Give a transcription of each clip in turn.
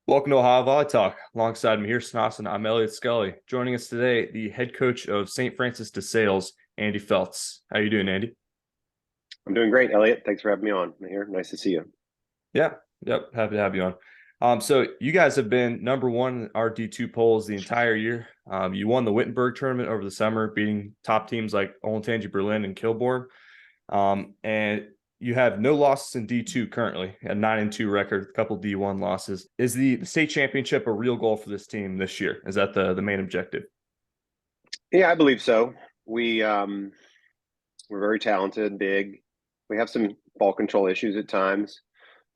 Welcome to Ohio VolleyTalk. Alongside me here, Snodson, I'm Elliot Scully. Joining us today, the head coach of St. Francis DeSales, Andy Feltz. How you doing, Andy? I'm doing great, Elliot. Thanks for having me on here. Nice to see you. Yeah, yep, happy to have you on. So you guys have been number one in our D2 polls the entire year. You won the Wittenberg tournament over the summer, beating top teams like Olentangy Berlin and Kilbourne. And you have no losses in D2 currently, a 9-2 record, a couple D1 losses. Is the state championship a real goal for this team this year? Is that the main objective? Yeah, I believe so. We're very talented, big. We have some ball control issues at times,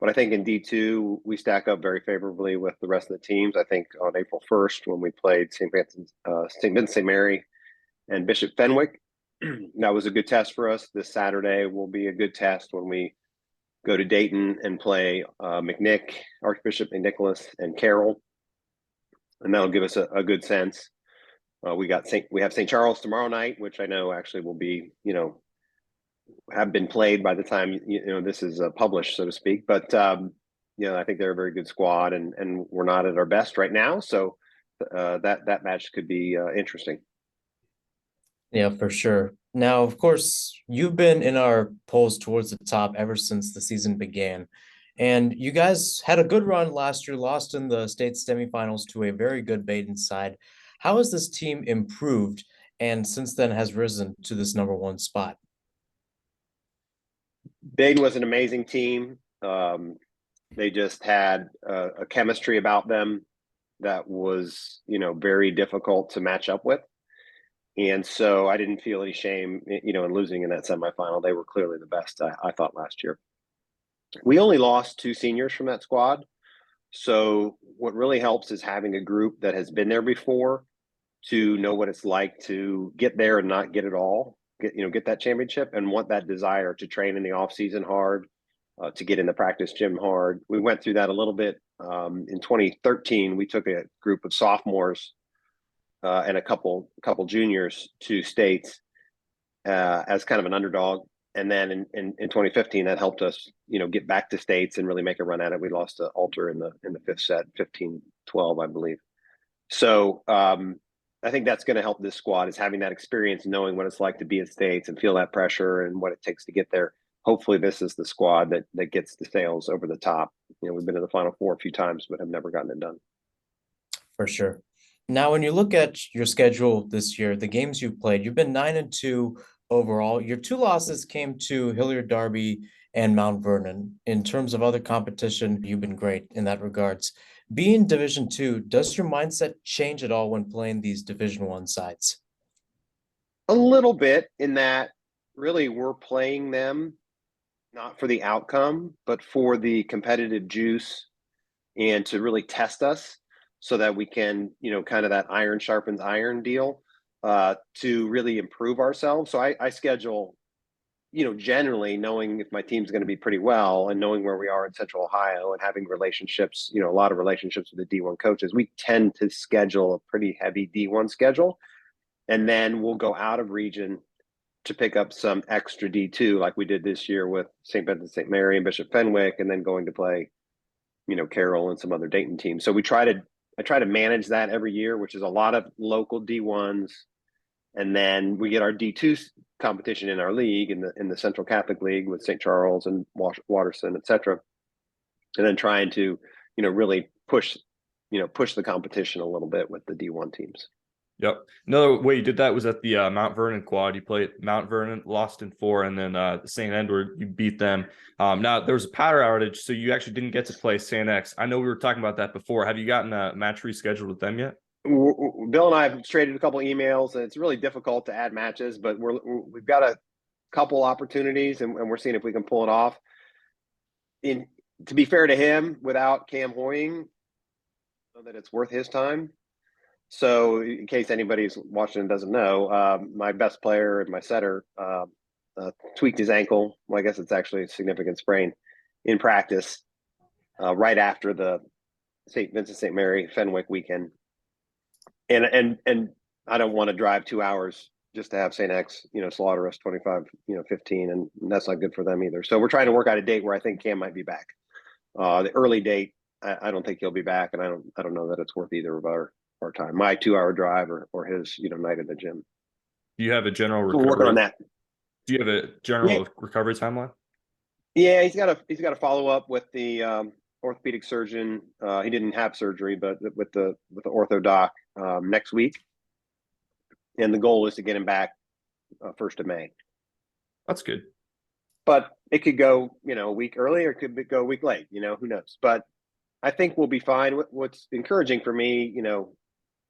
but I think in D2 we stack up very favorably with the rest of the teams. I think on April 1st when we played St. Vincent St. Mary and Bishop Fenwick, that was a good test for us. This Saturday will be a good test when we go to Dayton and play McNick, Archbishop Nicholas, and Carroll, and that'll give us a good sense. We have St. Charles tomorrow night, which I know actually will be, have been played by the time this is published, so to speak. But I think they're a very good squad, and we're not at our best right now, so that match could be interesting. Yeah, for sure. Now, of course, you've been in our polls towards the top ever since the season began. And you guys had a good run last year, lost in the state semifinals to a very good Baden side. How has this team improved and since then has risen to this number one spot? Baden was an amazing team. They just had a chemistry about them that was, very difficult to match up with. And so I didn't feel any shame, in losing in that semifinal. They were clearly the best, I thought, last year. We only lost two seniors from that squad. So what really helps is having a group that has been there before to know what it's like to get there and not get it all, get that championship and want that desire to train in the off season hard, to get in the practice gym hard. We went through that a little bit. In 2013, we took a group of sophomores and a couple juniors to states as kind of an underdog. And then in 2015, that helped us, get back to states and really make a run at it. We lost to Alter in the fifth set, 15-12, I believe. So I think that's going to help this squad, is having that experience, knowing what it's like to be at states and feel that pressure and what it takes to get there. Hopefully this is the squad that gets the DeSales over the top. We've been in the Final Four a few times, but have never gotten it done. For sure. Now, when you look at your schedule this year, the games you've played, you've been 9-2 overall. Your two losses came to Hilliard Darby and Mount Vernon. In terms of other competition, you've been great in that regards. Being Division II, does your mindset change at all when playing these Division I sides? A little bit, in that really we're playing them not for the outcome, but for the competitive juice and to really test us so that we can, kind of that iron sharpens iron deal, to really improve ourselves. So I schedule, generally knowing if my team's going to be pretty well and knowing where we are in Central Ohio and having relationships, a lot of relationships with the D1 coaches, we tend to schedule a pretty heavy D1 schedule. And then we'll go out of region to pick up some extra D2, like we did this year with St. Vincent St. Mary and Bishop Fenwick, and then going to play, Carroll and some other Dayton teams. So I try to manage that every year, which is a lot of local D1s. And then we get our D2 competition in our league, in the Central Catholic League with St. Charles and Waterson, et cetera. And then trying to, really push the competition a little bit with the D1 teams. Yep. Another way you did that was at the Mount Vernon quad. You played Mount Vernon, lost in 4, and then St. Edward, you beat them. Now, there was a power outage, so you actually didn't get to play St. X. I know we were talking about that before. Have you gotten a match rescheduled with them yet? Bill and I have traded a couple emails, and it's really difficult to add matches, but we've got a couple opportunities, and we're seeing if we can pull it off. To be fair to him, without Cam Hoying, I know that it's worth his time. So in case anybody's watching and doesn't know, my best player and my setter tweaked his ankle. Well, I guess it's actually a significant sprain in practice right after the St. Vincent St. Mary Fenwick weekend. And I don't want to drive 2 hours just to have St. X, slaughter us 25, 15, and that's not good for them either. So we're trying to work out a date where I think Cam might be back. The early date, I don't think he'll be back, and I don't know that it's worth either of our time. My 2-hour drive or his, night in the gym. Do you have a general So we're working on recovery? that. Do you have a Yeah, general recovery timeline? yeah, he's got to follow up with the orthopedic surgeon. He didn't have surgery, but with the ortho doc next week, and the goal is to get him back 1st of May. That's good. But it could go, a week early, or it could go a week late. Who knows? But I think we'll be fine. What's encouraging for me,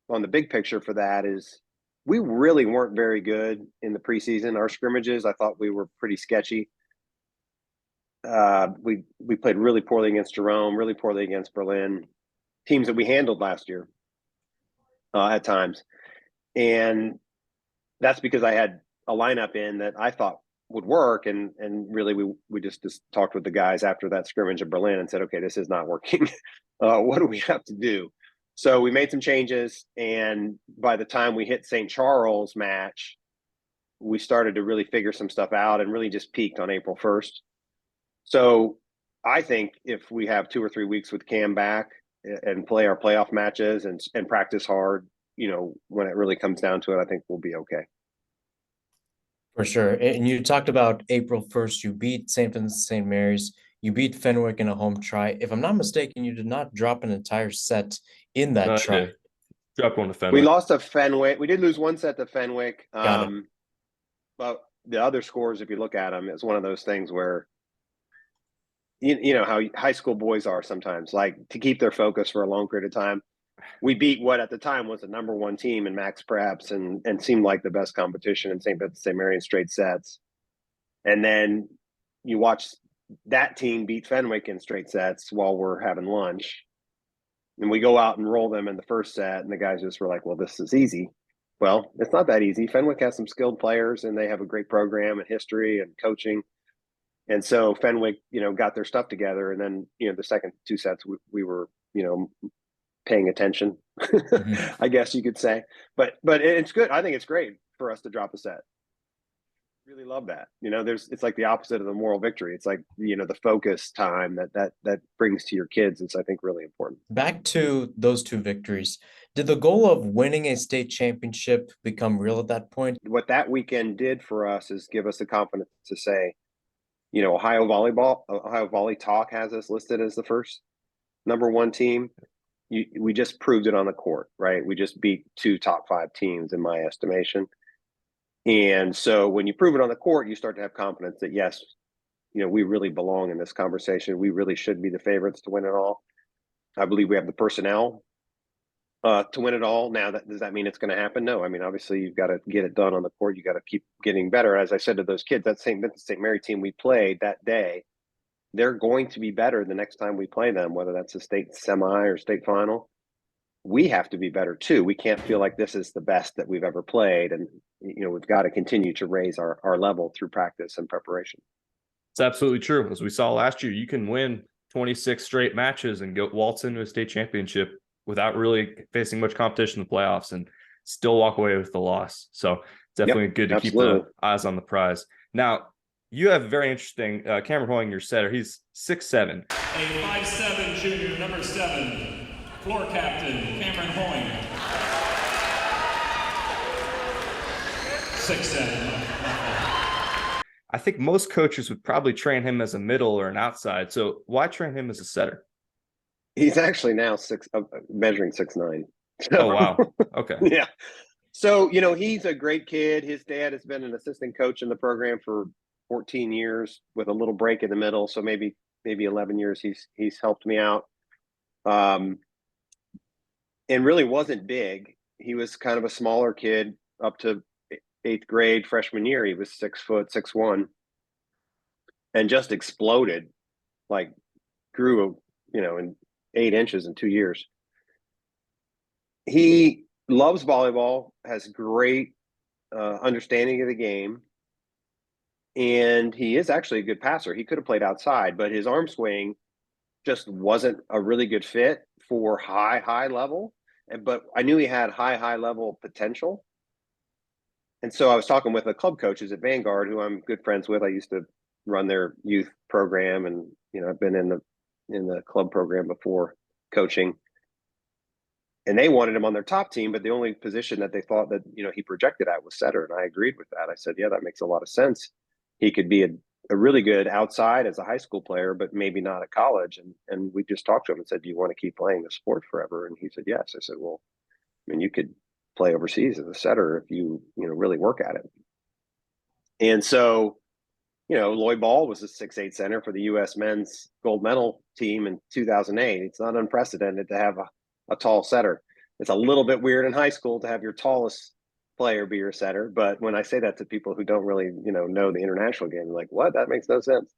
on the big picture for that is we really weren't very good in the preseason. Our scrimmages, I thought we were pretty sketchy. We played really poorly against Jerome, really poorly against Berlin, teams that we handled last year at times. And that's because I had a lineup in that I thought would work. And really, we just talked with the guys after that scrimmage at Berlin and said, okay, this is not working. What do we have to do? So we made some changes. And by the time we hit St. Charles match, we started to really figure some stuff out and really just peaked on April 1st. So I think if we have 2 or 3 weeks with Cam back and play our playoff matches and practice hard, when it really comes down to it, I think we'll be okay. For sure. And you talked about April 1st, you beat St. Vincent St. Mary's, you beat Fenwick in a home try. If I'm not mistaken, you did not drop an entire set in that I try. did. Drop one to We Fenwick. lost to Fenwick. We did lose one set to Fenwick. Got it. But the other scores, if you look at them, it's one of those things where you know how high school boys are sometimes, like to keep their focus for a long period of time. We beat what at the time was the number 1 team in max preps and seemed like the best competition in St. Vincent St. Mary in straight sets. And then you watch that team beat Fenwick in straight sets while we're having lunch. And we go out and roll them in the first set, and the guys just were like, well, this is easy. Well, it's not that easy. Fenwick has some skilled players, and they have a great program and history and coaching. And so Fenwick, got their stuff together. And then, the second 2 sets, we were, paying attention, I guess you could say. But it's good. I think it's great for us to drop a set. Really love that. It's like the opposite of the moral victory. It's like, the focus time that brings to your kids is, I think, really important. Back to those 2 victories. Did the goal of winning a state championship become real at that point? What that weekend did for us is give us the confidence to say, Ohio VolleyTalk has us listed as the first number 1 team. We just proved it on the court, right? We just beat 2 top 5 teams in my estimation. And so when you prove it on the court, you start to have confidence that, yes, we really belong in this conversation. We really should be the favorites to win it all. I believe we have the personnel to win it all. Now, does that mean it's going to happen? No. I mean, obviously, you've got to get it done on the court. You got to keep getting better. As I said to those kids, that St. Vincent St. Mary team we played that day, they're going to be better the next time we play them, whether that's a state semi or state final. We have to be better too. We can't feel like this is the best that we've ever played. And, we've got to continue to raise our level through practice and preparation. It's absolutely true. As we saw last year, you can win 26 straight matches and go waltz into a state championship without really facing much competition in the playoffs and still walk away with the loss. So definitely good to keep the eyes on the prize. Now, you have very interesting Cameron Hoying, your setter. He's 6'7". A 5'7" junior, number 7, floor captain, Cameron Hoying. 6'7". I think most coaches would probably train him as a middle or an outside. So why train him as a setter? He's actually now measuring 6'9". Oh, wow. Okay. Yeah. So, he's a great kid. His dad has been an assistant coach in the program for 14 years with a little break in the middle. So maybe 11 years he's helped me out. And really wasn't big. He was kind of a smaller kid up to 8th grade freshman year. He was 6'1", and just exploded, like grew, in 8 inches in 2 years. He loves volleyball, has great understanding of the game. And he is actually a good passer. He could have played outside, but his arm swing just wasn't a really good fit for high level. But I knew he had high level potential. And so I was talking with the club coaches at Vanguard, who I'm good friends with. I used to run their youth program, and I've been in the club program before. coaching. And they wanted him on their top team, but the only position that they thought that, he projected at was setter. And I agreed with that. I said, yeah, that makes a lot of sense. He could be a really good outside as a high school player, but maybe not at college. And we just talked to him and said, do you want to keep playing the sport forever? And he said, yes. I said, well, I mean, you could play overseas as a setter if you really work at it. And so, Lloyd Ball was a 6'8" center for the U.S. men's gold medal team in 2008. It's not unprecedented to have a tall setter. It's a little bit weird in high school to have your tallest player be your setter. But when I say that to people who don't really, know the international game, they're like, what? That makes no sense.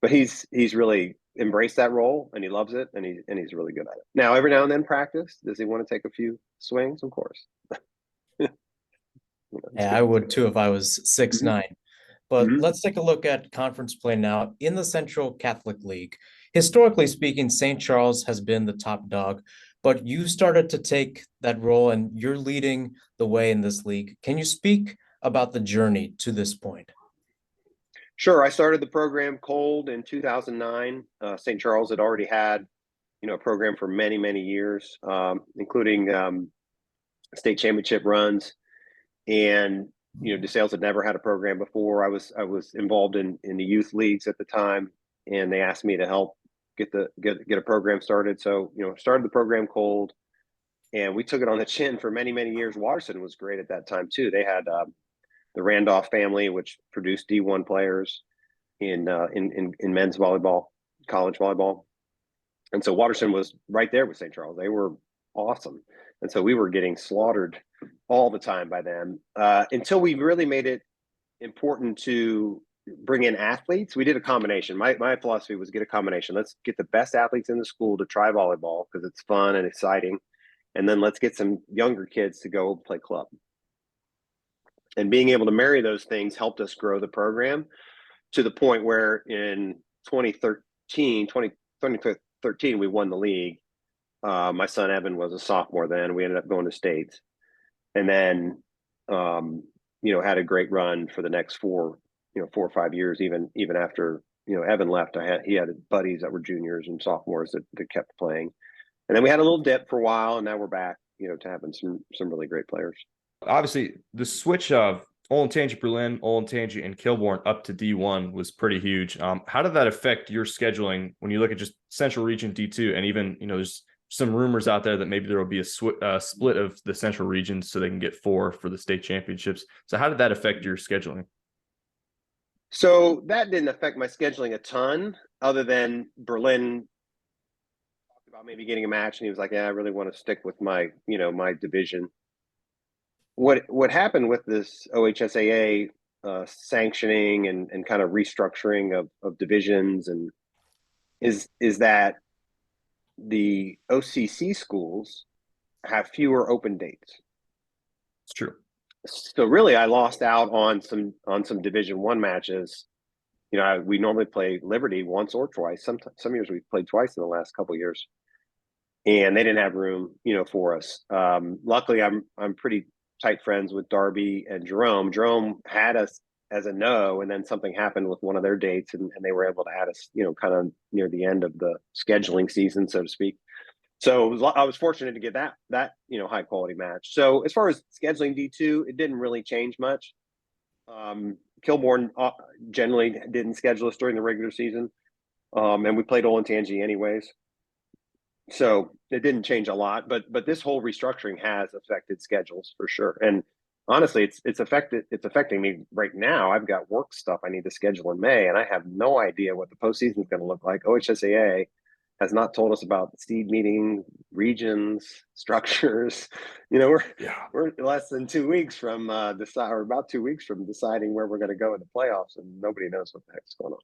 But he's really embraced that role and he loves it and he's really good at it. Now, every now and then practice, does he want to take a few swings? Of course. Yeah, I would too if I was 6'9". But let's take a look at conference play now. In the Central Catholic League, historically speaking, St. Charles has been the top dog, but you started to take that role and you're leading the way in this league. Can you speak about the journey to this point? Sure. I started the program cold in 2009. St. Charles had already had, a program for many, many years, including state championship runs. And DeSales had never had a program before. I was involved in the youth leagues at the time, and they asked me to help get a program started. So started the program cold, and we took it on the chin for many, many years. Waterson was great at that time too. They had the Randolph family, which produced D1 players in men's volleyball, college volleyball, and so Waterson was right there with St. Charles. They were awesome, and so we were getting slaughtered all the time by them until we really made it important to bring in athletes. We did a combination. My philosophy was get a combination. Let's get the best athletes in the school to try volleyball because it's fun and exciting. And then let's get some younger kids to go play club. And being able to marry those things helped us grow the program to the point where in 2013, we won the league. My son Evan was a sophomore then. We ended up going to states. And then, had a great run for the next 4 or 5 years, even after, Evan left. He had buddies that were juniors and sophomores that kept playing. And then we had a little dip for a while, and now we're back, to having some really great players. Obviously, the switch of Olentangy Berlin, Olentangy, and Kilbourne up to D1 was pretty huge. How did that affect your scheduling when you look at just Central Region D2 and even, there's some rumors out there that maybe there will be a split of the Central Region so they can get 4 for the state championships. So how did that affect your scheduling? So that didn't affect my scheduling a ton, other than Berlin talked about maybe getting a match, and he was like, "Yeah, I really want to stick with my, my division." What happened with this OHSAA sanctioning and kind of restructuring of divisions and is that the OCC schools have fewer open dates. It's true. So really, I lost out on some Division I matches. We normally play Liberty once or twice. Some years we've played twice in the last couple of years, and they didn't have room, for us. Luckily, I'm pretty tight friends with Darby and Jerome. Jerome had us as a no, and then something happened with one of their dates, and they were able to add us, kind of near the end of the scheduling season, so to speak. So I was fortunate to get that high quality match. So as far as scheduling D2, it didn't really change much. Kilbourne generally didn't schedule us during the regular season, and we played Olentangy anyways. So it didn't change a lot, but this whole restructuring has affected schedules for sure. And honestly, it's affecting me right now. I've got work stuff I need to schedule in May, and I have no idea what the postseason is going to look like. OHSAA has not told us about seed meeting, regions, structures. We're less than 2 weeks from about 2 weeks from deciding where we're going to go in the playoffs, and nobody knows what the heck's going on.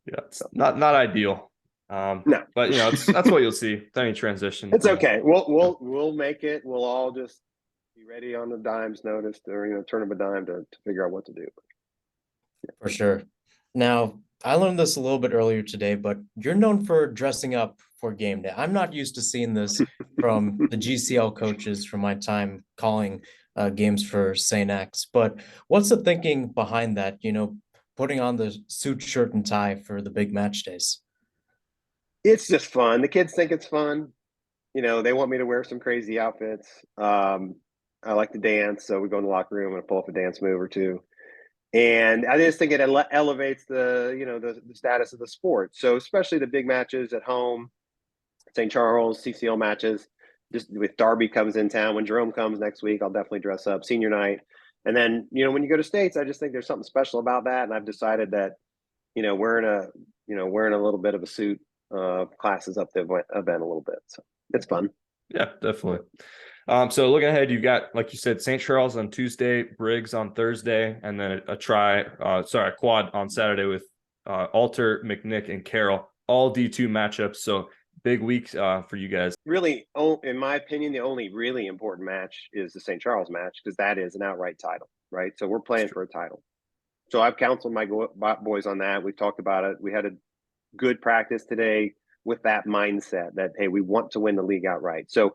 Yeah, it's not ideal. No, but that's what you'll see with any transition. It's okay. We'll make it. We'll all just be ready on the dime's notice, or turn of a dime to figure out what to do. For sure. Now, I learned this a little bit earlier today, but you're known for dressing up for game day. I'm not used to seeing this from the GCL coaches from my time calling games for St. X. But what's the thinking behind that, putting on the suit, shirt, and tie for the big match days? It's just fun. The kids think it's fun. they want me to wear some crazy outfits. I like to dance, so we go in the locker room and pull up a dance move or two. And I just think it elevates the status of the sport. So especially the big matches at home, St. Charles, CCL matches, just with Darby comes in town. When Jerome comes next week, I'll definitely dress up. Senior night. And then, when you go to states, I just think there's something special about that. And I've decided that, wearing a little bit of a suit classes up the event a little bit. So it's fun. Yeah, definitely. So looking ahead, you've got, like you said, St. Charles on Tuesday, Briggs on Thursday, and then a quad on Saturday with Alter, McNick, and Carroll, all D2 matchups. So big week for you guys. Really, in my opinion, the only really important match is the St. Charles match, because that is an outright title, right? So we're playing for a title. So I've counseled my boys on that. We've talked about it. We had a good practice today with that mindset that, hey, we want to win the league outright. So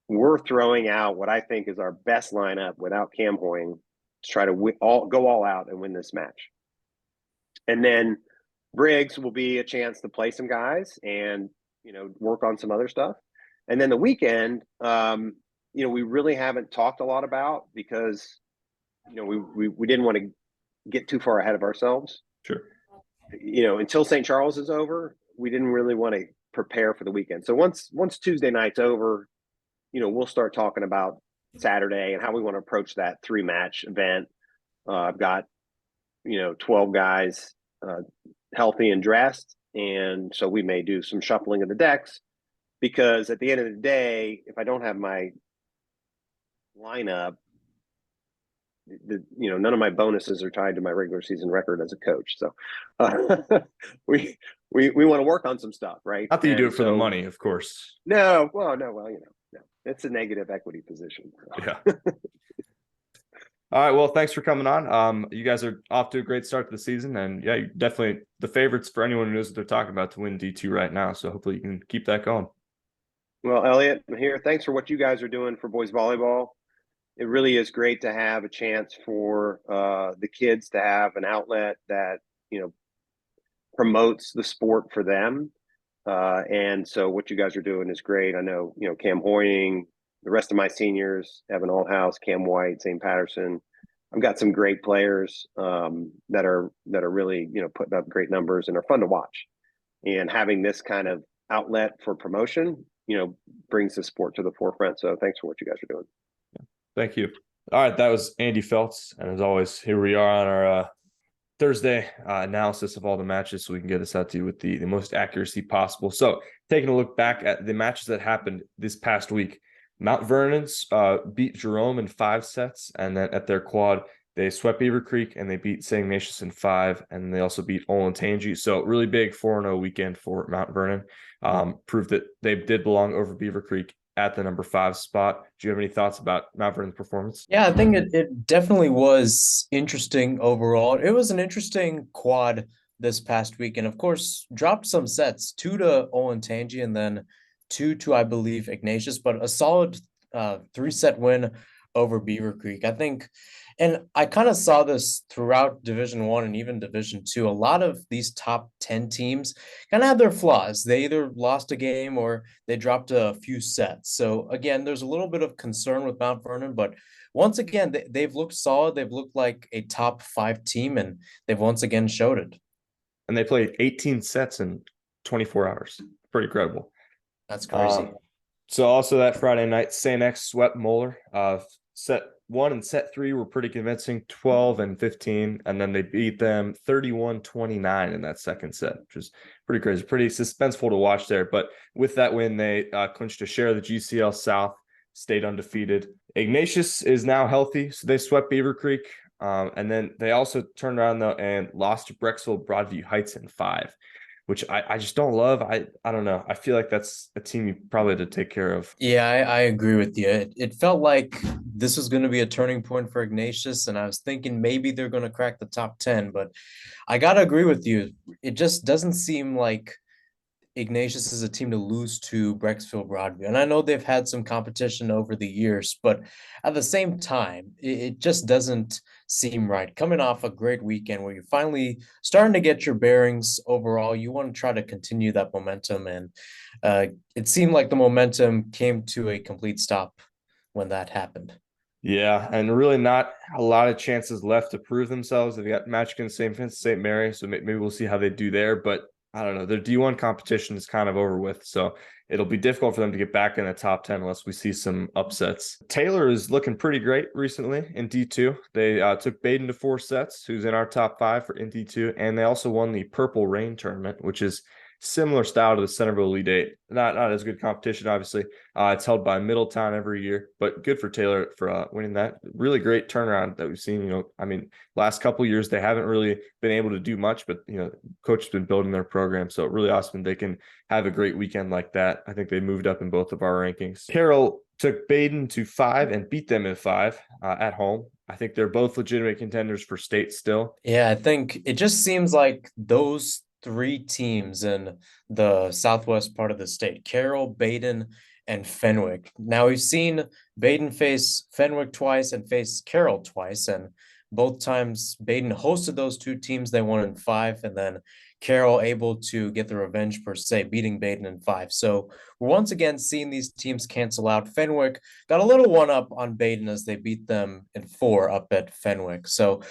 we're throwing out what I think is our best lineup without Cam Hoying to try to go all out and win this match. And then Briggs will be a chance to play some guys and, work on some other stuff. And then the weekend, we really haven't talked a lot about, because, we didn't want to get too far ahead of ourselves. Sure. Until St. Charles is over, we didn't really want to prepare for the weekend. So once Tuesday night's over, we'll start talking about Saturday and how we want to approach that 3-match event. I've got, 12 guys healthy and dressed. And so we may do some shuffling of the decks, because at the end of the day, if I don't have my lineup, none of my bonuses are tied to my regular season record as a coach. So we want to work on some stuff, right? Not that you do it for the money, of course. No, it's a negative equity position. Yeah. All right. Well, thanks for coming on. You guys are off to a great start to the season, and yeah, you're definitely the favorites for anyone who knows what they're talking about to win D2 right now. So hopefully you can keep that going. Well, Elliot, I'm here. Thanks for what you guys are doing for boys volleyball. It really is great to have a chance for the kids to have an outlet that, promotes the sport for them. And so what you guys are doing is great. I know, Cam Hoying, the rest of my seniors, Evan Althouse, Cam White, St. Patterson. I've got some great players that are really, putting up great numbers and are fun to watch. And having this kind of outlet for promotion, brings the sport to the forefront. So thanks for what you guys are doing. Thank you. All right. That was Andy Feltz. And as always, here we are on our Thursday analysis of all the matches, so we can get this out to you with the most accuracy possible. So taking a look back at the matches that happened this past week, Mount Vernon's beat Jerome in 5 sets, and then at their quad, they swept Beaver Creek and they beat St. Ignatius in 5, and they also beat Olentangy. So really big 4-0 weekend for Mount Vernon. Proved that they did belong over Beaver Creek at the number 5 spot. Do you have any thoughts about Mount Vernon's performance? Yeah, I think it definitely was interesting overall. It was an interesting quad this past week, and of course, dropped some sets, 2 to Olentangy and then 2 to, I believe, Ignatius, but a solid 3-set win over Beaver Creek. I think, and I kind of saw this throughout Division 1 and even Division 2. A lot of these top 10 teams kind of have their flaws. They either lost a game or they dropped a few sets. So again, there's a little bit of concern with Mount Vernon, but once again, they've looked solid. They've looked like a top 5 team, and they've once again showed it. And they played 18 sets in 24 hours. Pretty incredible. That's crazy. So also that Friday night, St. X swept Moeller. Set 1 and set 3 were pretty convincing, 12 and 15, and then they beat them 31-29 in that second set, which is pretty crazy, pretty suspenseful to watch there. But with that win, they clinched a share of the GCL South, stayed undefeated. Ignatius is now healthy, so they swept Beaver Creek, and then they also turned around though and lost to Brecksville Broadview Heights in 5. Which I just don't love. I don't know. I feel like that's a team you probably had to take care of. Yeah, I agree with you. It felt like this was going to be a turning point for Ignatius, and I was thinking maybe they're going to crack the top 10, but I got to agree with you. It just doesn't seem like Ignatius is a team to lose to Brecksville Broadview. And I know they've had some competition over the years, but at the same time, it just doesn't seem right. Coming off a great weekend where you're finally starting to get your bearings overall, you want to try to continue that momentum. And it seemed like the momentum came to a complete stop when that happened. Yeah, and really not a lot of chances left to prove themselves. They've got match against St. Mary, so maybe we'll see how they do there. But I don't know. Their D1 competition is kind of over with, so it'll be difficult for them to get back in the top 10 unless we see some upsets. Taylor is looking pretty great recently in D2. They took Baden to 4 sets, who's in our top 5 in D2, and they also won the Purple Rain tournament, which is similar style to the Centerville Elite Eight. Not as good competition, obviously. It's held by Middletown every year, but good for Taylor for winning that. Really great turnaround that we've seen. I mean, last couple years they haven't really been able to do much, but coach has been building their program, so really awesome. They can have a great weekend like that. I think they moved up in both of our rankings. Carroll took Baden to 5 and beat them in 5 at home. I think they're both legitimate contenders for state still. Yeah, I think it just seems like those 3 teams in the southwest part of the state, Carroll, Baden, and Fenwick. Now we've seen Baden face Fenwick twice and face Carroll twice, and both times Baden hosted those 2 teams. They won in 5, and then Carroll able to get the revenge per se, beating Baden in 5. So we're once again seeing these teams cancel out. Fenwick got a little one up on Baden as they beat them in 4 up at Fenwick. So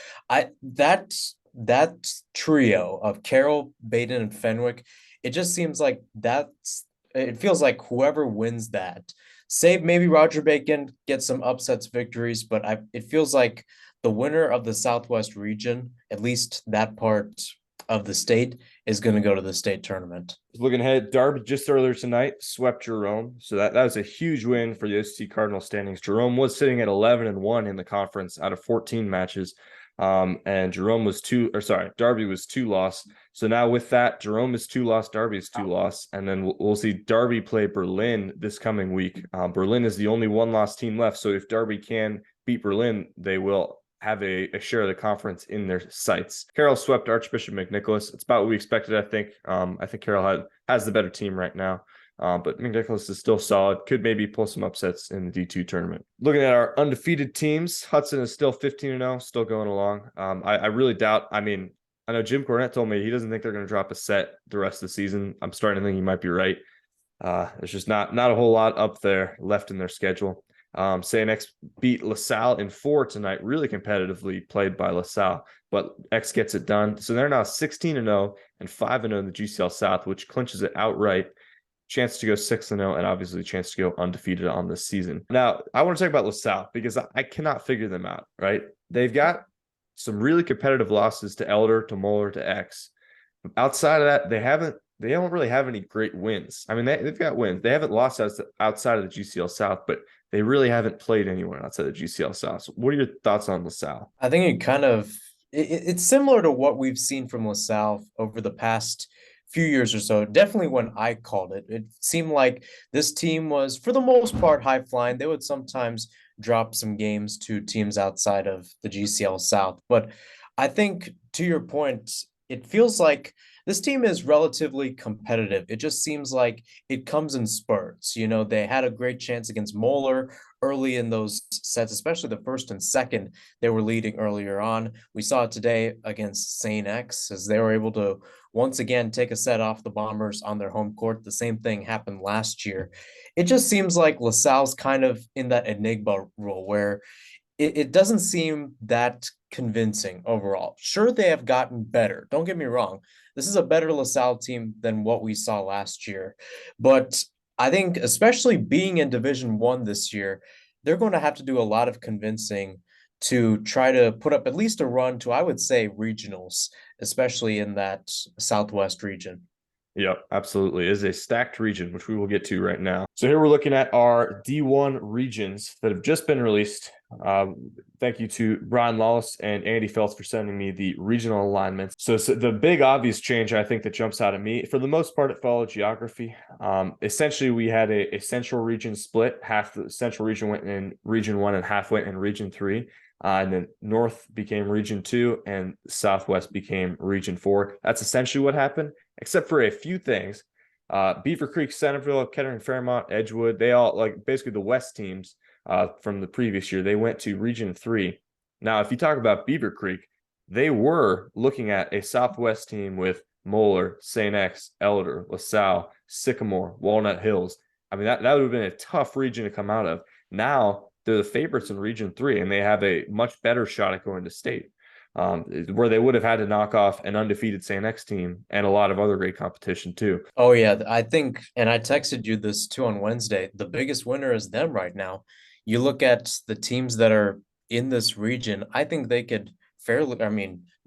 that trio of Carroll, Baden, and Fenwick, it just seems like it feels like whoever wins that, save maybe Roger Bacon gets some upsets victories, but it feels like the winner of the Southwest region, at least that part of the state, is going to go to the state tournament. Looking ahead, Darby just earlier tonight swept Jerome, so that was a huge win for the OCC Cardinal standings. Jerome was sitting at 11-1 in the conference out of 14 matches. And Jerome was Darby was 2 loss. So now with that, Jerome is 2 loss, Darby is 2 loss, and then we'll see Darby play Berlin this coming week. Berlin is the only 1-loss team left, so if Darby can beat Berlin, they will have a share of the conference in their sights. Carroll swept Archbishop McNicholas. It's about what we expected, I think. I think Carroll has the better team right now. But McNicholas is still solid. Could maybe pull some upsets in the D2 tournament. Looking at our undefeated teams, Hudson is still 15-0, still going along. I really doubt. I mean, I know Jim Cornette told me he doesn't think they're going to drop a set the rest of the season. I'm starting to think he might be right. There's just not a whole lot up there left in their schedule. St. X beat LaSalle in 4 tonight, really competitively played by LaSalle, but X gets it done. So they're now 16-0 and 5-0 in the GCL South, which clinches it outright. Chance to go 6-0 and obviously a chance to go undefeated on this season. Now, I want to talk about LaSalle because I cannot figure them out, right? They've got some really competitive losses to Elder, to Moeller, to X. Outside of that, they don't really have any great wins. I mean, they've got wins. They haven't lost outside of the GCL South, but they really haven't played anyone outside of the GCL South. So what are your thoughts on LaSalle? I think it's similar to what we've seen from LaSalle over the past few years or so. Definitely when I called it, it seemed like this team was, for the most part, high flying. They would sometimes drop some games to teams outside of the GCL South. But I think, to your point, it feels like this team is relatively competitive. It just seems like it comes in spurts. They had a great chance against Moeller early in those sets, especially the first and second. They were leading earlier on. We saw it today against St. X as they were able to once again take a set off the Bombers on their home court. The same thing happened last year. It just seems like LaSalle's kind of in that enigma role where it doesn't seem that convincing overall. Sure, they have gotten better. Don't get me wrong. This is a better LaSalle team than what we saw last year. But I think especially being in Division I this year, they're going to have to do a lot of convincing to try to put up at least a run to, I would say, regionals, especially in that Southwest region. Yep, absolutely. It is a stacked region, which we will get to right now. So here we're looking at our D1 regions that have just been released. Thank you to Brian Lawless and Andy Feltz for sending me the regional alignments. So the big obvious change, I think, that jumps out at me, for the most part, it followed geography. Essentially, we had a central region split. Half the central region went in Region 1 and half went in Region 3. And then North became Region 2 and Southwest became Region 4. That's essentially what happened, except for a few things. Beaver Creek, Centerville, Kettering, Fairmont, Edgewood, they all, like, basically the West teams from the previous year, they went to Region 3. Now, if you talk about Beaver Creek, they were looking at a Southwest team with Moeller, St. X, Elder, LaSalle, Sycamore, Walnut Hills. I mean, that would have been a tough region to come out of. Now they're the favorites in Region 3, and they have a much better shot at going to state, where they would have had to knock off an undefeated St. X team and a lot of other great competition too. Oh yeah, I think, and I texted you this too on Wednesday, the biggest winner is them right now. You look at the teams that are in this region, I think they could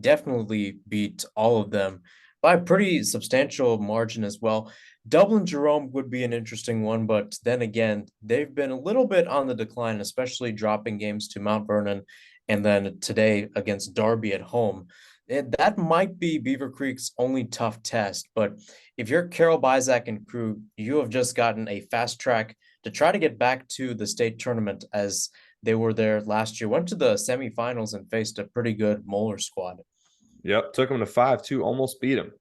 definitely beat all of them by a pretty substantial margin as well. Dublin Jerome would be an interesting one, but then again, they've been a little bit on the decline, especially dropping games to Mount Vernon and then today against Derby at home. That might be Beaver Creek's only tough test, but if you're Carol Bizak and crew, you have just gotten a fast track to try to get back to the state tournament, as they were there last year, went to the semifinals and faced a pretty good Moeller squad. Yep, took them to 5-2, almost beat them.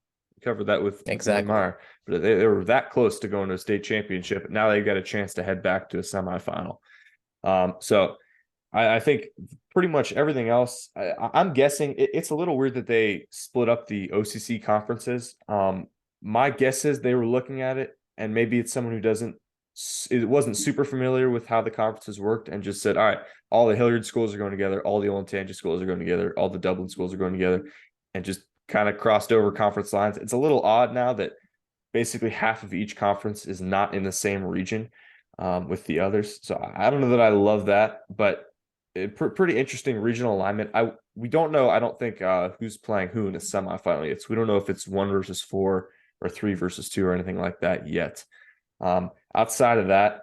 Covered that with Exactly. Meyer, but they were that close to going to a state championship. Now they got a chance to head back to a semifinal. So I think pretty much everything else. I'm guessing it's a little weird that they split up the OCC conferences. My guess is they were looking at it, and maybe it's someone who wasn't super familiar with how the conferences worked, and just said, all right, all the Hilliard schools are going together, all the Olentangy schools are going together, all the Dublin schools are going together, and just kind of crossed over conference lines. It's a little odd now that basically half of each conference is not in the same region with the others. So I don't know that I love that, but pretty interesting regional alignment. We don't know, I don't think, who's playing who in the semifinal yet. So we don't know if it's 1 versus 4 or 3 versus 2 or anything like that yet. Outside of that,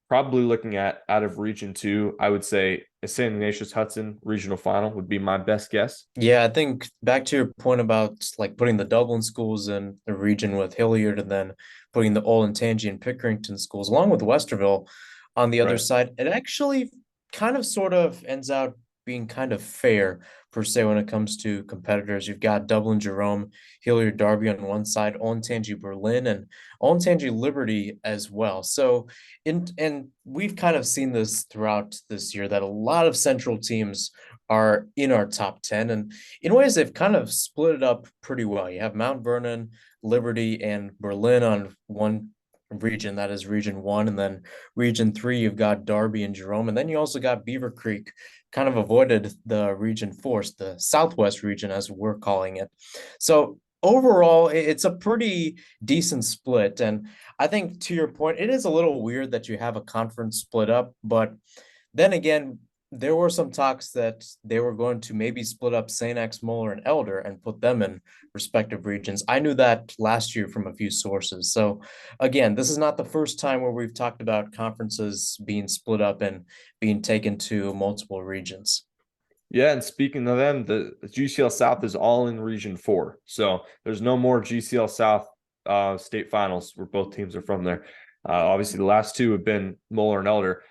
probably looking at out of Region 2, I would say a St. Ignatius Hudson regional final would be my best guess. Yeah, I think back to your point about like putting the Dublin schools in the region with Hilliard and then putting the Olentangy and Pickerington schools along with Westerville on the other Right. side, it actually kind of sort of ends out being kind of fair per se when it comes to competitors. You've got Dublin Jerome, Hilliard Derby on one side, Olentangy Berlin, and Olentangy Liberty as well. So and we've kind of seen this throughout this year that a lot of central teams are in our top 10, and in ways they've kind of split it up pretty well. You have Mount Vernon, Liberty, and Berlin on one region, that is Region 1, and then Region 3 you've got Derby and Jerome, and then you also got Beaver Creek, kind of avoided the Region 4, the Southwest region as we're calling it. So overall it's a pretty decent split, and I think to your point, it is a little weird that you have a conference split up, but then again, there were some talks that they were going to maybe split up St. X, Moeller, and Elder and put them in respective regions. I knew that last year from a few sources. So again, this is not the first time where we've talked about conferences being split up and being taken to multiple regions. Yeah, and speaking of them, the GCL South is all in Region 4. So there's no more GCL South state finals where both teams are from there. Obviously, the last two have been Moeller and Elder.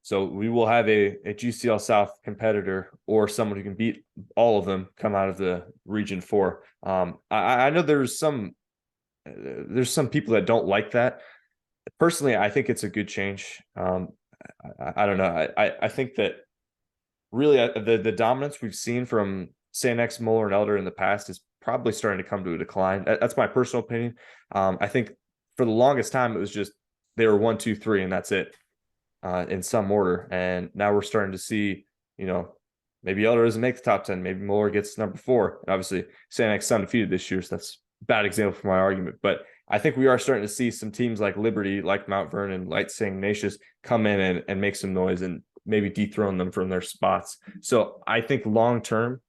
So we will have a GCL South competitor or someone who can beat all of them come out of the Region 4. I know there's some people that don't like that. Personally, I think it's a good change. I don't know. I think that really the dominance we've seen from St. X, Moeller, and Elder in the past is probably starting to come to a decline. That's my personal opinion. I think for the longest time it was just they were 1, 2, 3, and that's it. In some order, and now we're starting to see, maybe Elder doesn't make the top 10, maybe Moeller gets number 4. And obviously, St. X undefeated this year, so that's a bad example for my argument. But I think we are starting to see some teams like Liberty, like Mount Vernon, like St. Ignatius come in and make some noise and maybe dethrone them from their spots. So I think long term,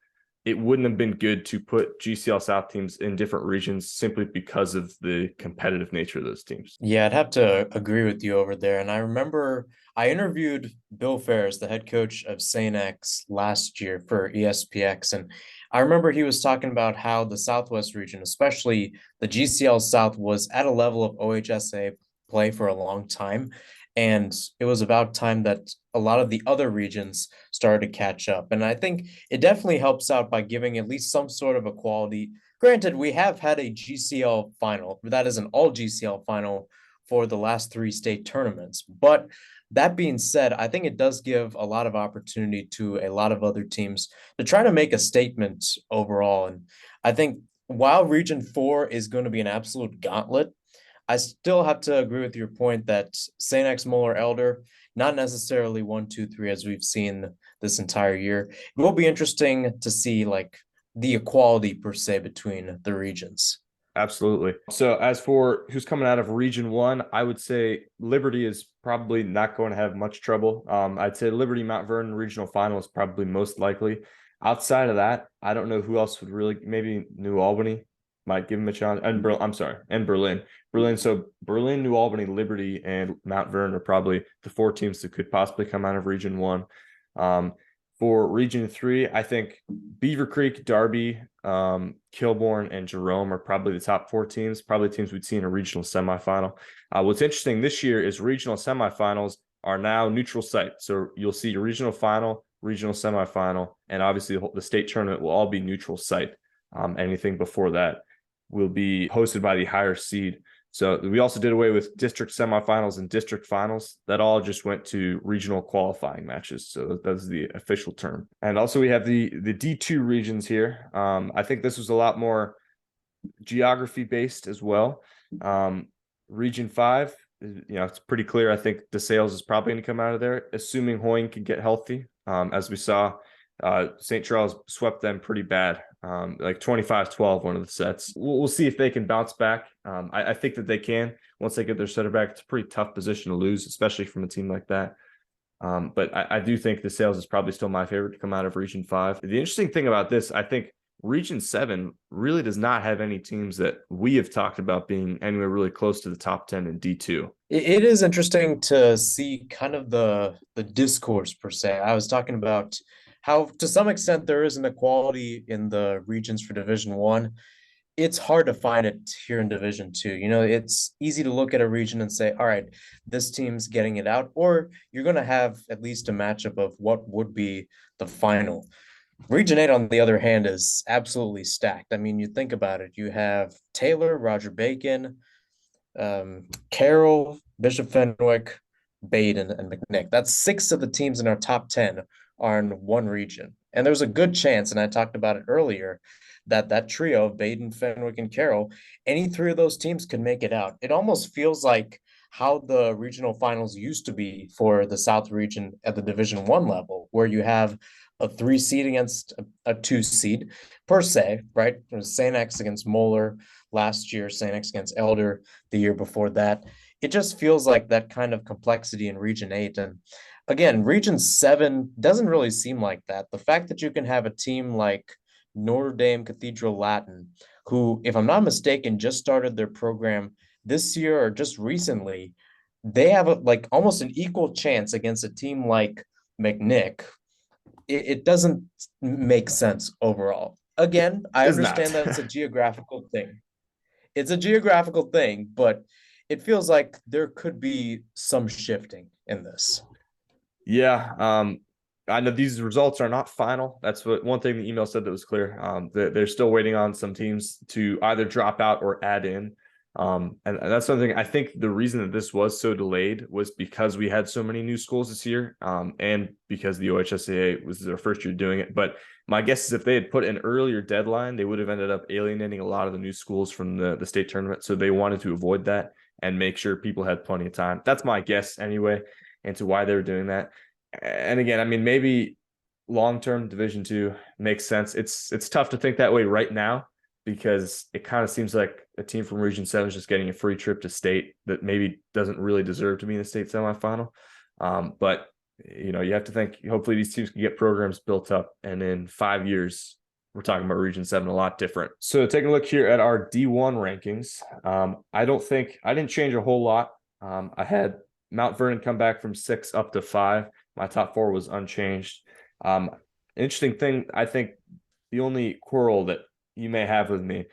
it wouldn't have been good to put GCL South teams in different regions simply because of the competitive nature of those teams. Yeah, I'd have to agree with you over there. And I remember I interviewed Bill Ferris, the head coach of St. X, last year for ESPX. And I remember he was talking about how the Southwest region, especially the GCL South, was at a level of OHSA play for a long time. And it was about time that a lot of the other regions started to catch up. And I think it definitely helps out by giving at least some sort of equality Granted, we have had a GCL final. That is an all GCL final for the last 3 state tournaments. But that being said, I think it does give a lot of opportunity to a lot of other teams to try to make a statement overall. And I think while Region 4 is going to be an absolute gauntlet, I still have to agree with your point that St. X, Moeller, Elder, not necessarily 1, 2, 3 as we've seen this entire year. It will be interesting to see like the equality per se between the regions. Absolutely. So as for who's coming out of Region 1, I would say Liberty is probably not going to have much trouble. I'd say Liberty Mount Vernon regional final is probably most likely. Outside of that, I don't know who else would really, maybe New Albany might give them a challenge. And Berlin. So Berlin, New Albany, Liberty, and Mount Vernon are probably the 4 teams that could possibly come out of Region 1. For Region 3, I think Beaver Creek, Darby, Kilbourne, and Jerome are probably the top 4 teams, probably teams we'd see in a regional semifinal. What's interesting this year is regional semifinals are now neutral site. So you'll see a regional final, regional semifinal, and obviously the state tournament will all be neutral site. Anything before that will be hosted by the higher seed. So we also did away with district semifinals and district finals. That all just went to regional qualifying matches. So that's the official term. And also we have the D2 regions here. I think this was a lot more geography based as well. Region 5, it's pretty clear. I think DeSales is probably going to come out of there, assuming Hoying can get healthy. As we saw, St. Charles swept them pretty bad, like 25-12 one of the sets. We'll see if they can bounce back. I think that they can once they get their setter back. It's a pretty tough position to lose, especially from a team like that. But I do think DeSales is probably still my favorite to come out of Region 5. The interesting thing about this, I think Region 7 really does not have any teams that we have talked about being anywhere really close to the top 10 in D2. It is interesting to see kind of the discourse per se. I was talking about how to some extent there is an equality in the regions for Division 1. It's hard to find it here in Division 2. It's easy to look at a region and say, all right, this team's getting it out, or you're going to have at least a matchup of what would be the final. Region 8, on the other hand, is absolutely stacked. I mean, you think about it. You have Taylor, Roger Bacon, Carroll, Bishop Fenwick, Baden, and McNick. That's 6 of the teams in our top 10 are in one region. And there's a good chance, and I talked about it earlier, that trio of Baden, Fenwick, and Carroll, any 3 of those teams could make it out. It almost feels like how the regional finals used to be for the South region at the Division 1 level, where you have a 3 seed against a 2 seed per se, right? It was St. X against Moeller last year, St. X against Elder the year before that. It just feels like that kind of complexity in Region 8. And again, Region 7 doesn't really seem like that. The fact that you can have a team like Notre Dame Cathedral Latin, who, if I'm not mistaken, just started their program this year or just recently, they have almost an equal chance against a team like McNick. It doesn't make sense overall. Again, I understand that it's a geographical thing. It's a geographical thing, but it feels like there could be some shifting in this. Yeah. I know these results are not final. That's what one thing the email said that was clear. They're still waiting on some teams to either drop out or add in. And that's something I think the reason that this was so delayed was because we had so many new schools this year, and because the OHSAA was their first year doing it. But my guess is if they had put an earlier deadline, they would have ended up alienating a lot of the new schools from the state tournament. So they wanted to avoid that and make sure people had plenty of time. That's my guess anyway, into why they were doing that. And again, I mean, maybe long-term Division 2 makes sense. It's tough to think that way right now, because it kind of seems like a team from Region 7 is just getting a free trip to state that maybe doesn't really deserve to be in the state semifinal. But, you have to think, hopefully these teams can get programs built up. And in 5 years, we're talking about Region 7 a lot different. So taking a look here at our D1 rankings, I didn't change a whole lot. I had Mount Vernon come back from 6 up to 5. My top 4 was unchanged. Interesting thing, I think the only quarrel that you may have with me,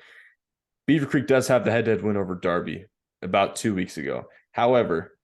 Beaver Creek does have the head-to-head win over Darby about 2 weeks ago. However,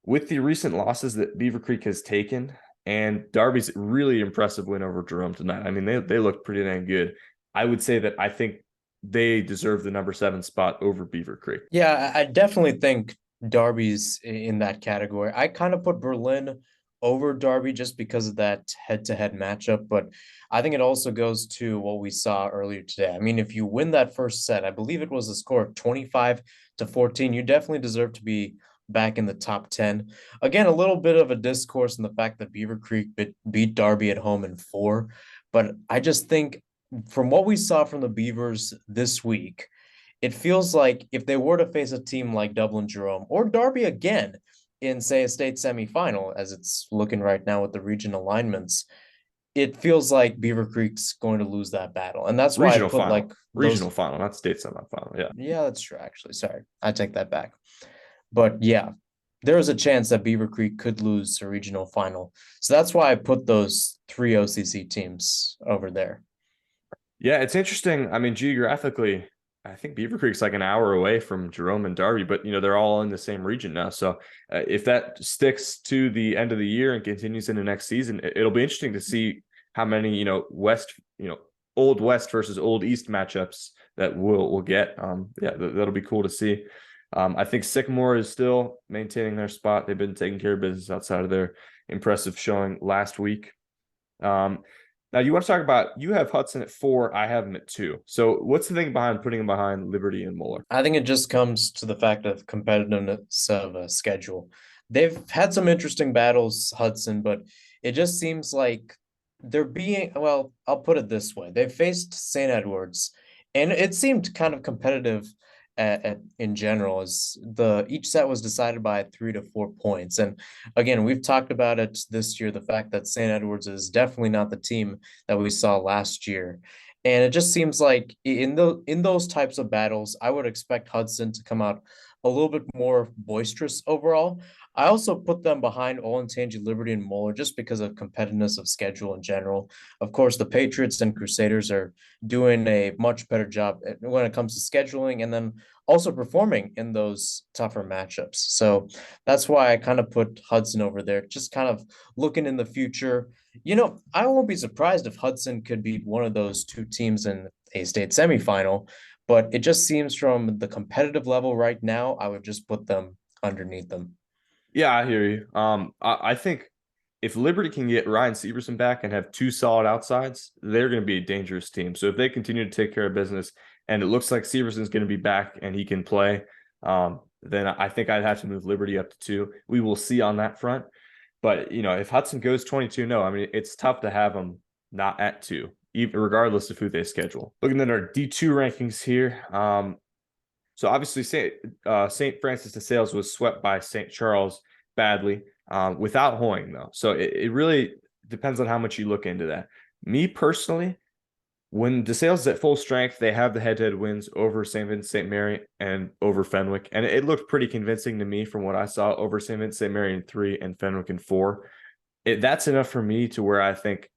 with the recent losses that Beaver Creek has taken and Darby's really impressive win over Jerome tonight, I mean, they look pretty dang good. I would say that I think they deserve the number 7 spot over Beaver Creek. Yeah, I definitely think Darby's in that category. I kind of put Berlin over Darby just because of that head-to-head matchup, but I think it also goes to what we saw earlier today. I mean, if you win that first set, I believe it was a score of 25-14, you definitely deserve to be back in the top 10. Again, a little bit of a discourse in the fact that Beaver Creek beat Darby at home in 4, but I just think from what we saw from the Beavers this week, it feels like if they were to face a team like Dublin Jerome or Derby again in, say, a state semifinal, as it's looking right now with the region alignments, it feels like Beaver Creek's going to lose that battle. And that's why Regional I put final. like Regional final, not state semifinal. Yeah. Yeah, that's true, actually. Sorry, I take that back. But yeah, there is a chance that Beaver Creek could lose a regional final. So that's why I put those 3 OCC teams over there. Yeah, it's interesting. I mean, geographically, I think Beaver Creek's like an hour away from Jerome and Darby, but they're all in the same region now. So if that sticks to the end of the year and continues into next season, it'll be interesting to see how many West, Old West versus Old East matchups that we'll get. That'll be cool to see. I think Sycamore is still maintaining their spot. They've been taking care of business outside of their impressive showing last week. Now you want to talk about, you have Hudson at 4, I have him at 2. So what's the thing behind putting him behind Liberty and Moeller? I think it just comes to the fact of competitiveness of a schedule. They've had some interesting battles, Hudson, but it just seems like they're being, well, I'll put it this way. They faced St. Edwards, and it seemed kind of competitive in general, as each set was decided by 3 to 4 points. And again, we've talked about it this year, the fact that St. Edwards is definitely not the team that we saw last year. And it just seems like in those types of battles, I would expect Hudson to come out a little bit more boisterous overall. I also put them behind Olentangy, Liberty, and Moeller just because of competitiveness of schedule in general. Of course, the Patriots and Crusaders are doing a much better job when it comes to scheduling and then also performing in those tougher matchups. So that's why I kind of put Hudson over there, just kind of looking in the future. I won't be surprised if Hudson could beat one of those 2 teams in a state semifinal, but it just seems from the competitive level right now, I would just put them underneath them. Yeah, I hear you. I think if Liberty can get Ryan Severson back and have 2 solid outsides, they're going to be a dangerous team. So if they continue to take care of business and it looks like Severson's going to be back and he can play, then I think I'd have to move Liberty up to 2. We will see on that front. But, if Hudson goes 22-0, I mean, it's tough to have them not at 2, even regardless of who they schedule. Looking at our D2 rankings here. So obviously St. Francis DeSales was swept by St. Charles badly without Hoying, though. So it really depends on how much you look into that. Me personally, when DeSales is at full strength, they have the head-to-head wins over St. Vincent St. Mary and over Fenwick. And it looked pretty convincing to me from what I saw, over St. Vincent St. Mary in 3 and Fenwick in 4. That's enough for me to where I think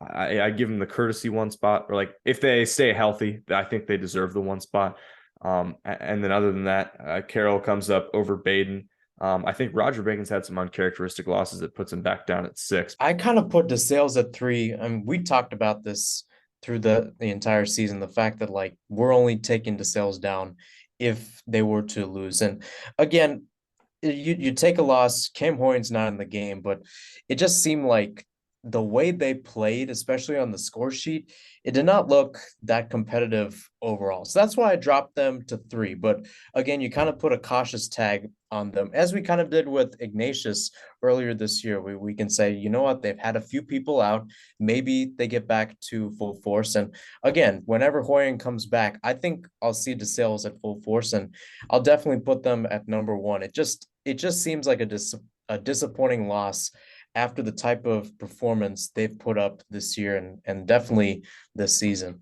I give them the courtesy 1 spot, or like if they stay healthy, I think they deserve the 1 spot. And then other than that, Carroll comes up over Baden. I think Roger Bacon's had some uncharacteristic losses that puts him back down at 6. I kind of put DeSales at 3. I mean, we talked about this through the entire season, the fact that like we're only taking DeSales down if they were to lose. And again, you take a loss, Cam Hoying's not in the game, but it just seemed like the way they played, especially on the score sheet, it did not look that competitive overall. So that's why I dropped them to 3. But again, you kind of put a cautious tag on them, as we kind of did with Ignatius earlier this year. We can say, you know what, they've had a few people out. Maybe they get back to full force. And again, whenever Hoying comes back, I think I'll see DeSales at full force, and I'll definitely put them at number 1. It just seems like a disappointing loss after the type of performance they've put up this year and definitely this season.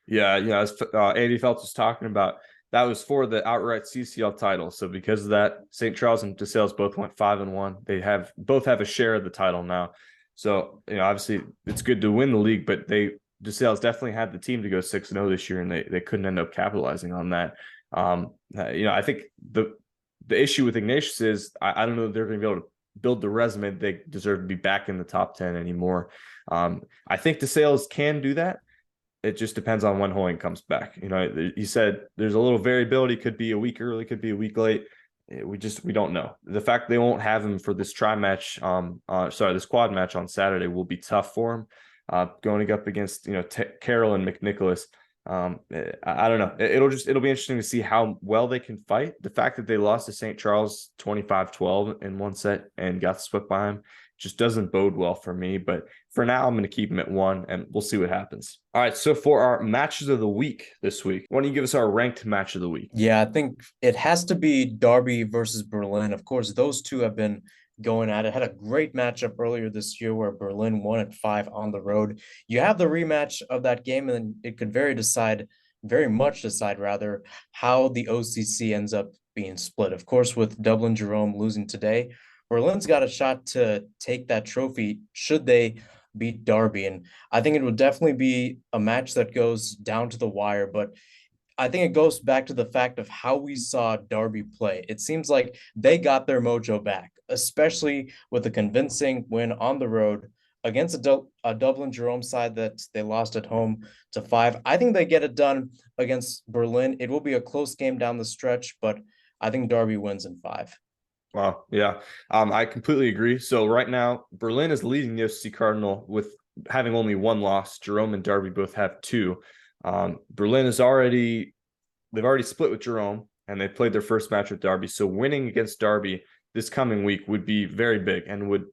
Yeah, as Andy Feltz was talking about, that was for the outright CCL title. So because of that, St. Charles and DeSales both went 5-1. They both have a share of the title now. So, obviously it's good to win the league, but DeSales definitely had the team to go 6-0 this year, and they couldn't end up capitalizing on that. I think the issue with Ignatius is I don't know if they're going to be able to build the resume they deserve to be back in the top 10 anymore. I think DeSales can do that, it just depends on when Hoying comes back. You know, he said there's a little variability, could be a week early, could be a week late. We don't know. The fact they won't have him for this this quad match on Saturday will be tough for him. Going up against, Carroll and McNicholas. I don't know. It'll be interesting to see how well they can fight. The fact that they lost to St. Charles 25-12 in one set and got swept by him just doesn't bode well for me. But for now, I'm going to keep him at 1, and we'll see what happens. All right, so for our matches of the week this week, why don't you give us our ranked match of the week? Yeah, I think it has to be Derby versus Berlin. Of course, those two have been going at it. Had a great matchup earlier this year where Berlin won at 5 on the road. You have the rematch of that game, and it could very much decide rather how the OCC ends up being split. Of course, with Dublin Jerome losing today, Berlin's got a shot to take that trophy should they beat Derby. And I think it would definitely be a match that goes down to the wire, but I think it goes back to the fact of how we saw Derby play. It seems like they got their mojo back, especially with a convincing win on the road against a Dublin Jerome side that they lost at home to 5. I think they get it done against Berlin. It will be a close game down the stretch, but I think Derby wins in 5. Wow. Yeah. I completely agree. So right now, Berlin is leading the OCC Cardinal with having only 1 loss. Jerome and Derby both have 2. Berlin they've already split with Jerome, and they played their first match with Derby. So winning against Derby this coming week would be very big and would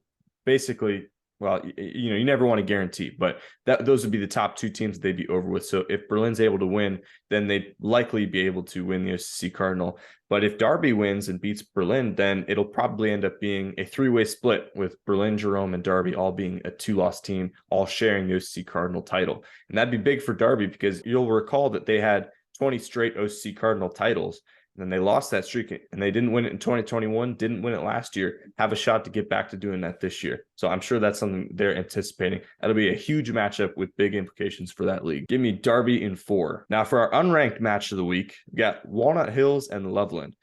basically, well, you never want to guarantee, but those would be the top 2 teams that they'd be over with. So if Berlin's able to win, then they'd likely be able to win the OCC Cardinal. But if Derby wins and beats Berlin, then it'll probably end up being a 3-way split with Berlin, Jerome, and Derby all being a 2-loss team, all sharing the OCC Cardinal title. And that'd be big for Derby because you'll recall that they had 20 straight OCC Cardinal titles. And then they lost that streak, and they didn't win it in 2021, didn't win it last year, have a shot to get back to doing that this year. So I'm sure that's something they're anticipating. That'll be a huge matchup with big implications for that league. Give me Derby in 4. Now for our unranked match of the week, we got Walnut Hills and Loveland.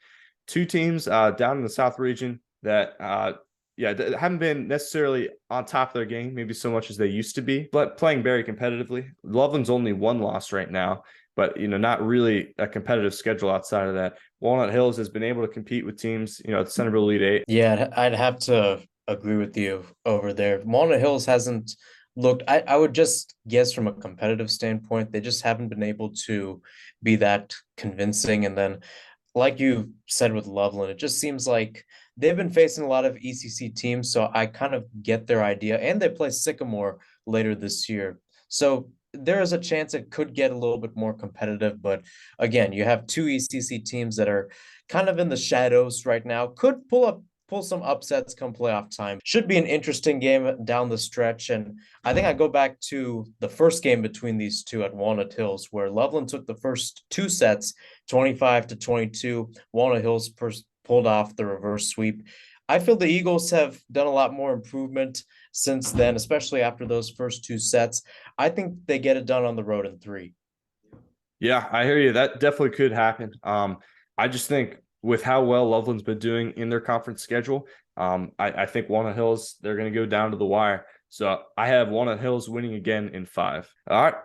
2 teams down in the South region that haven't been necessarily on top of their game, maybe so much as they used to be, but playing very competitively. Loveland's only 1 loss right now, but not really a competitive schedule outside of that. Walnut Hills has been able to compete with teams, at the Centerville Elite 8. Yeah, I'd have to agree with you over there. Walnut Hills hasn't looked, I would just guess from a competitive standpoint, they just haven't been able to be that convincing. And then, like you said with Loveland, it just seems like they've been facing a lot of ECC teams, so I kind of get their idea. And they play Sycamore later this year. So there is a chance it could get a little bit more competitive, but again, you have 2 ECC teams that are kind of in the shadows right now. Could pull some upsets come playoff time. Should be an interesting game down the stretch, and I think I go back to the first game between these 2 at Walnut Hills, where Loveland took the first 2 sets, 25-22. Walnut Hills pulled off the reverse sweep. I feel the Eagles have done a lot more improvement since then, especially after those first 2 sets. I think they get it done on the road in 3. Yeah, I hear you. That definitely could happen. I just think with how well Loveland's been doing in their conference schedule, I think Walnut Hills, they're going to go down to the wire. So I have Walnut Hills winning again in 5. All right.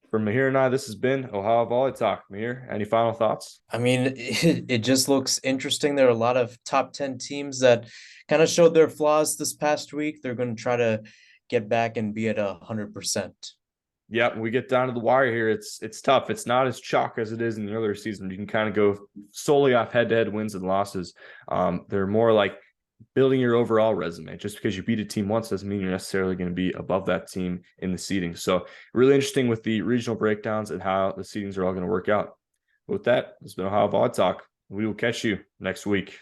For Mahir and I, this has been Ohio VolleyTalk. Mahir, any final thoughts? I mean, it just looks interesting. There are a lot of top 10 teams that kind of showed their flaws this past week. They're going to try to get back and be at 100%. Yeah, when we get down to the wire here, it's tough. It's not as chalk as it is in the earlier season. You can kind of go solely off head-to-head wins and losses. They're more like building your overall resume. Just because you beat a team once doesn't mean you're necessarily going to be above that team in the seeding. So really interesting with the regional breakdowns and how the seedings are all going to work out. With that, this has been Ohio VolleyTalk. We will catch you next week.